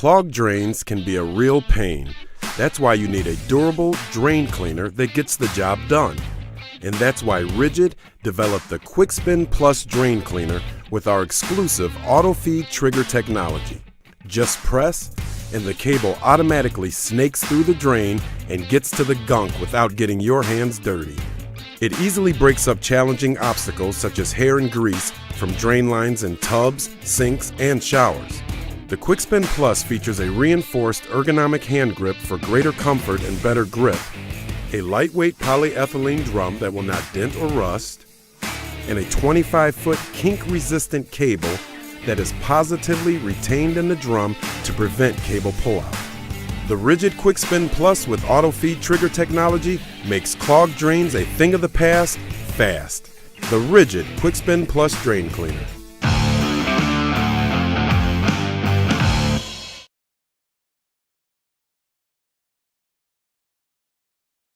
Clogged drains can be a real pain. That's why you need a durable drain cleaner that gets the job done. And that's why RIDGID developed the Kwik Spin Plus Drain Cleaner with our exclusive auto-feed trigger technology. Just press, and the cable automatically snakes through the drain and gets to the gunk without getting your hands dirty. It easily breaks up challenging obstacles such as hair and grease from drain lines in tubs, sinks, and showers. The Kwik Spin Plus features a reinforced ergonomic hand grip for greater comfort and better grip, a lightweight polyethylene drum that will not dent or rust, and a 25-foot kink-resistant cable that is positively retained in the drum to prevent cable pullout. The RIDGID Kwik Spin Plus with auto-feed trigger technology makes clogged drains a thing of the past fast. The RIDGID Kwik Spin Plus Drain Cleaner.